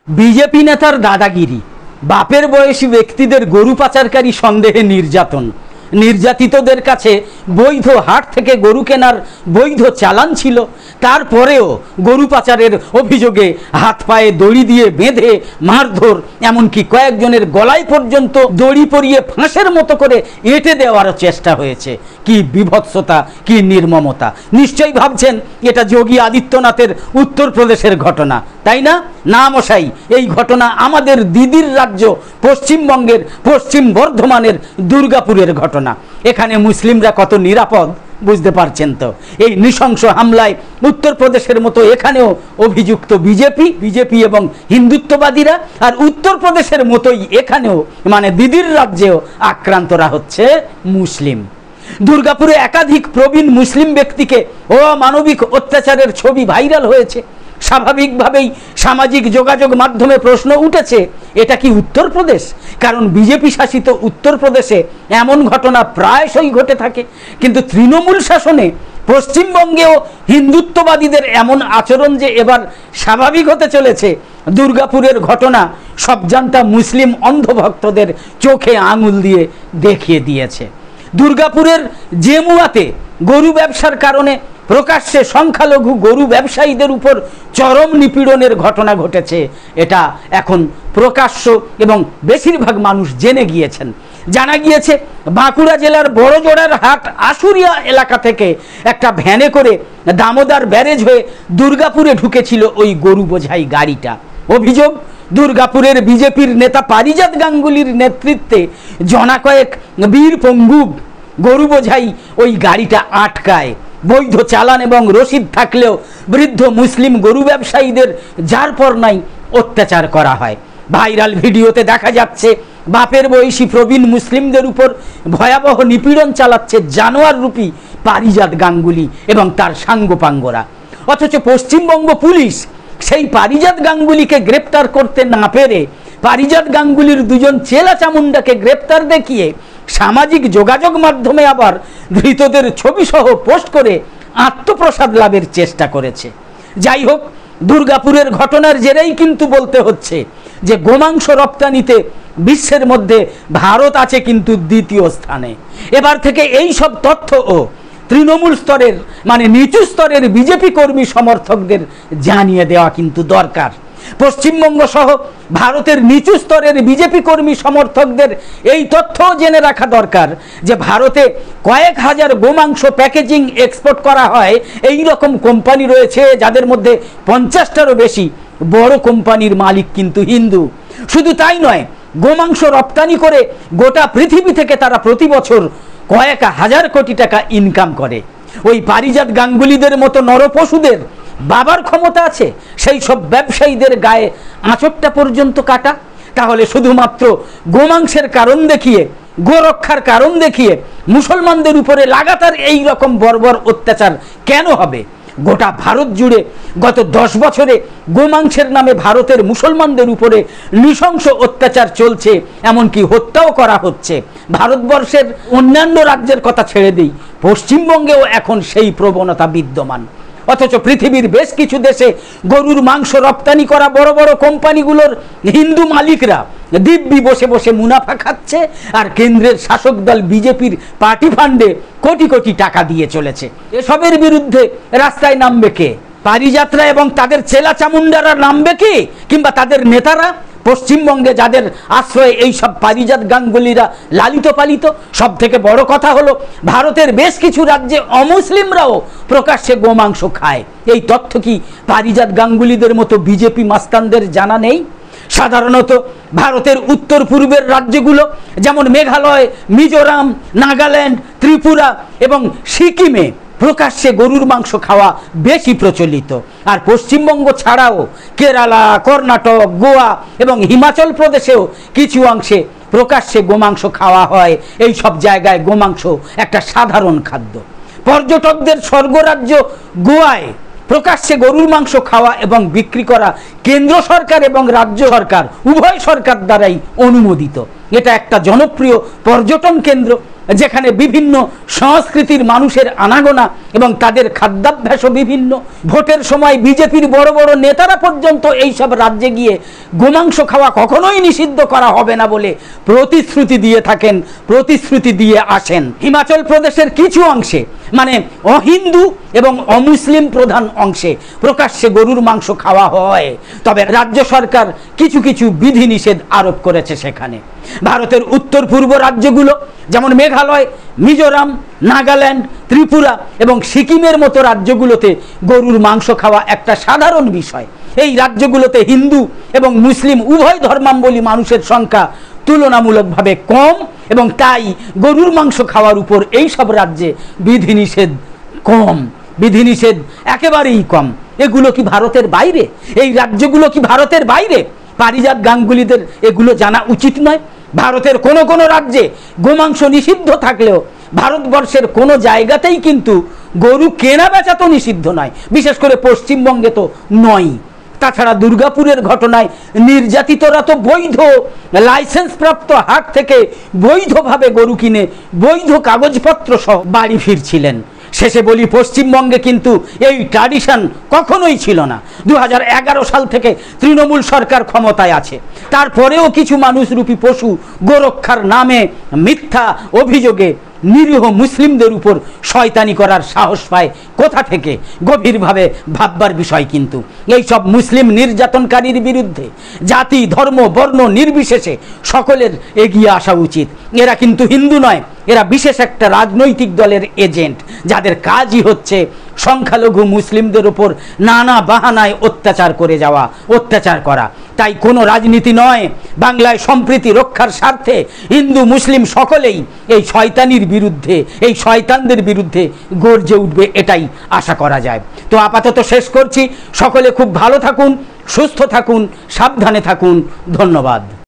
BJP নেতার দাদাগিরি, বাপের বয়সী ব্যক্তিদের গরু পাচারকারী সন্দেহে নির্যাতন, নির্যাতিতদের কাছে বৈধ হাট থেকে গরু কেনার বৈধ চালান ছিল, তারপরেও গরু পাচারের অভিযোগে হাত পায়ে দড়ি দিয়ে বেঁধে মারধর, এমনকি কয়েকজনের গলায় পর্যন্ত দড়ি পরিয়ে ফাঁসের মতো করে এঁটে দেওয়ারও চেষ্টা হয়েছে। কি বিভৎসতা, কি নির্মমতা! নিশ্চয়ই ভাবছেন এটা যোগী আদিত্যনাথের উত্তরপ্রদেশের ঘটনা, তাই না? না মশাই, এই ঘটনা আমাদের দিদির রাজ্য পশ্চিমবঙ্গের পশ্চিম বর্ধমানের দুর্গাপুরের ঘটনা। এখানে মুসলিমরা কত নিরাপদ বুঝতে পারছেন তো? এই নৃশংস হামলায় উত্তরপ্রদেশের মতো এখানেও অভিযুক্ত বিজেপি এবং হিন্দুত্ববাদীরা, আর উত্তরপ্রদেশের মতোই এখানেও মানে দিদির রাজ্যেও আক্রান্তরা হচ্ছে মুসলিম। দুর্গাপুরে একাধিক প্রবীণ মুসলিম ব্যক্তিকে অমানবিক অত্যাচারের ছবি ভাইরাল হয়েছে। স্বাভাবিকভাবেই সামাজিক যোগাযোগ মাধ্যমে প্রশ্ন উঠেছে, এটা কি উত্তরপ্রদেশ? কারণ বিজেপি শাসিত উত্তরপ্রদেশে এমন ঘটনা প্রায়শই ঘটে থাকে, কিন্তু তৃণমূল শাসনে পশ্চিমবঙ্গেও হিন্দুত্ববাদীদের এমন আচরণ যে এবার স্বাভাবিক হতে চলেছে, দুর্গাপুরের ঘটনা সবজান্তা মুসলিম অন্ধভক্তদের চোখে আঙুল দিয়ে দেখিয়ে দিয়েছে। দুর্গাপুরের জেমুয়াতে গরু ব্যবসার কারণে প্রকাশ্যে সংখ্যালঘু গরু ব্যবসায়ীদের উপর চরম নিপীড়নের ঘটনা ঘটেছে। এটা এখন প্রকাশ্য এবং বেশিরভাগ মানুষ জেনে গিয়েছেন। জানা গিয়েছে বাঁকুড়া জেলার বড়জোড়ার হাট আশুরিয়া এলাকা থেকে একটা ভ্যানে করে দামোদর ব্যারেজ হয়ে দুর্গাপুরে ঢুকেছিল ওই গরু বোঝাই গাড়িটা। অভিযোগ, দুর্গাপুরের বিজেপির নেতা পারিজাত গাঙ্গুলির নেতৃত্বে জনাকয়েক বীর পঙ্গু গরু বোঝাই ওই গাড়িটা আটকায়। বৈধ চালান এবং রসিদ থাকলেও বৃদ্ধ মুসলিম গরু ব্যবসায়ীদের যার পর নাই অত্যাচার করা হয়। ভাইরাল ভিডিওতে দেখা যাচ্ছে বাপের বয়সী প্রবীণ মুসলিমদের উপর ভয়াবহ নিপীড়ন চালাচ্ছে জানোয়ার রূপী পারিজাত গাঙ্গুলি এবং তার সাঙ্গপাঙ্গরা। অথচ পশ্চিমবঙ্গ পুলিশ সেই পারিজাত গাঙ্গুলিকে গ্রেপ্তার করতে না পেরে পারিজাত গাঙ্গুলির দুজন চেলা চামুন্ডাকে গ্রেপ্তার দেখিয়ে সামাজিক যোগাযোগ মাধ্যমে আবার ধৃতদের ছবি সহ পোস্ট করে আত্মপ্রসাদ লাভের চেষ্টা করেছে। যাই হোক, দুর্গাপুরের ঘটনার জেরেই কিন্তু বলতে হচ্ছে যে গোমাংস রপ্তানিতে বিশ্বের মধ্যে ভারত আছে কিন্তু দ্বিতীয় স্থানে। এবার থেকে এই সব তথ্য ও তৃণমূল স্তরের মানে নিচু স্তরের বিজেপি কর্মী সমর্থকদের জানিয়ে দেওয়া কিন্তু দরকার। পশ্চিমবঙ্গ সহ ভারতের নিচু স্তরের বিজেপি কর্মী সমর্থকদের এই তথ্যও জেনে রাখা দরকার যে ভারতে কয়েক হাজার গোমাংস প্যাকেজিং এক্সপোর্ট করা হয় এই রকম কোম্পানি রয়েছে, যাদের মধ্যে 50টারও বেশি বড় কোম্পানির মালিক কিন্তু হিন্দু। শুধু তাই নয়, গোমাংস রপ্তানি করে গোটা পৃথিবী থেকে তারা প্রতি বছর কয়েক হাজার কোটি টাকা ইনকাম করে। ওই পারিজাত গাঙ্গুলিদের মতো নরপশুদের বাবার ক্ষমতা আছে সেই সব ব্যবসায়ীদের গায়ে আঁচড়টা পর্যন্ত কাটা? তাহলে শুধুমাত্র গোমাংসের কারণ দেখিয়ে, গোরক্ষার কারণ দেখিয়ে মুসলমানদের উপরে লাগাতার এই রকম বর্বর অত্যাচার কেন হবে? গোটা ভারত জুড়ে গত 10 বছরে গোমাংসের নামে ভারতের মুসলমানদের উপরে নৃশংস অত্যাচার চলছে, এমনকি হত্যাও করা হচ্ছে। ভারতবর্ষের অন্যান্য রাজ্যের কথা ছেড়ে দিই, পশ্চিমবঙ্গেও এখন সেই প্রবণতা বিদ্যমান। অথচ পৃথিবীর বেশ কিছু দেশে গরুর মাংস রপ্তানি করা বড় বড় কোম্পানিগুলোর হিন্দু মালিকরা দিব্যি বসে বসে মুনাফা খাচ্ছে, আর কেন্দ্রের শাসক দল বিজেপির পার্টি ফান্ডে কোটি কোটি টাকা দিয়ে চলেছে। এসবের বিরুদ্ধে রাস্তায় নামবে কে? পারিজাতরা এবং তাদের চেলা চামুন্ডারা নামবে কে? কিংবা তাদের নেতারা? পশ্চিমবঙ্গে যাদের আশ্রয়ে এই সব পারিজাত গাঙ্গুলিরা লালিত পালিত। সব থেকে বড় কথা হলো, ভারতের বেশ কিছু রাজ্যে অমুসলিমরাও প্রকাশ্যে গোমাংস খায়। এই তথ্য কি পারিজাত গাঙ্গুলিদের মতো বিজেপি মাস্তানদের জানা নেই? সাধারণত ভারতের উত্তর পূর্বের রাজ্যগুলো যেমন মেঘালয়, মিজোরাম, নাগাল্যান্ড, ত্রিপুরা এবং সিকিমে প্রকাশ্যে গরুর মাংস খাওয়া বেশি প্রচলিত। আর পশ্চিমবঙ্গ ছাড়াও কেরালা, কর্ণাটক, গোয়া এবং হিমাচল প্রদেশেও কিছু অংশে প্রকাশ্যে গোমাংস খাওয়া হয়। এই সব জায়গায় গোমাংস একটা সাধারণ খাদ্য। পর্যটকদের স্বর্গরাজ্য গোয়ায় প্রকাশ্যে গরুর মাংস খাওয়া এবং বিক্রি করা কেন্দ্র সরকার এবং রাজ্য সরকার উভয় সরকার দ্বারাই অনুমোদিত। এটা একটা জনপ্রিয় পর্যটন কেন্দ্র। যেখানে বিভিন্ন সংস্কৃতির মানুষের আনাগোনা এবং তাদের খাদ্যাভ্যাসও বিভিন্ন। ভোটের সময় বিজেপির বড় বড় নেতারা পর্যন্ত এইসব রাজ্যে গিয়ে গোমাংস খাওয়া কখনোই নিষিদ্ধ করা হবে না বলে প্রতিশ্রুতি দিয়ে থাকেন, প্রতিশ্রুতি দিয়ে আসেন। হিমাচল প্রদেশের কিছু অংশে, মানে অহিন্দু এবং অমুসলিম প্রধান অংশে প্রকাশ্যে গরুর মাংস খাওয়া হয়, তবে রাজ্য সরকার কিছু কিছু বিধিনিষেধ আরোপ করেছে সেখানে। ভারতের উত্তর পূর্ব রাজ্যগুলো যেমন মেঘালয়, মিজোরাম, নাগাল্যান্ড, ত্রিপুরা এবং সিকিমের মতো রাজ্যগুলোতে গরুর মাংস খাওয়া একটা সাধারণ বিষয়। এই রাজ্যগুলোতে হিন্দু এবং মুসলিম উভয় ধর্মাবলম্বী মানুষের সংখ্যা তুলনামূলকভাবে কম এবং তাই গরুর মাংস খাওয়ার উপর এই সব রাজ্যে বিধিনিষেধ কম, বিধিনিষেধ একেবারেই কম। এগুলো কি ভারতের বাইরে? এই রাজ্যগুলো কি ভারতের বাইরে? পারিজাত গাঙ্গুলিদের এগুলো জানা উচিত নয়? ভারতের কোন কোন রাজ্যে গোমাংস নিষিদ্ধ থাকলেও ভারতবর্ষের কোনো জায়গাতেই কিন্তু গরু কেনা বেচা তো নিষিদ্ধ নয়, বিশেষ করে পশ্চিমবঙ্গে তো নয়। তাছাড়া দুর্গাপুরের ঘটনায় নির্যাতিতরা তো বৈধ লাইসেন্স প্রাপ্ত হাট থেকে বৈধভাবে গরু কিনে বৈধ কাগজপত্র সহ বাড়ি ফিরছিলেন। শেষে বলি, পশ্চিমবঙ্গে কিন্তু এই ট্র্যাডিশন কখনোই ছিল না। 2011 সাল থেকে তৃণমূল সরকার ক্ষমতায় আছে, তারপরেও কিছু মানুষরূপী পশু গোরক্ষার নামে মিথ্যা অভিযোগে নিরীহ মুসলিমদের উপর শয়তানি করার সাহস পায় কোথা থেকে? গভীরভাবে ভাববার বিষয়। কিন্তু এই সব মুসলিম নির্যাতনকারীর বিরুদ্ধে জাতি, ধর্ম, বর্ণ নির্বিশেষে সকলের এগিয়ে আসা উচিত। এরা কিন্তু হিন্দু নয়, এরা বিশেষ একটা রাজনৈতিক দলের এজেন্ট, যাদের কাজই হচ্ছে সংখ্যালঘু মুসলিমদের উপর নানা বাহানায় অত্যাচার করে যাওয়া, অত্যাচার করা। তাই কোনো রাজনীতি নয়, বাংলায় সম্প্রীতি রক্ষার স্বার্থে হিন্দু মুসলিম সকলেই এই শয়তানির বিরুদ্ধে, এই শয়তানদের বিরুদ্ধে গর্জে উঠবে, এটাই আশা করা যায়। তো আপাতত শেষ করছি। সকলে খুব ভালো থাকুন, সুস্থ থাকুন, সাবধানে থাকুন। ধন্যবাদ।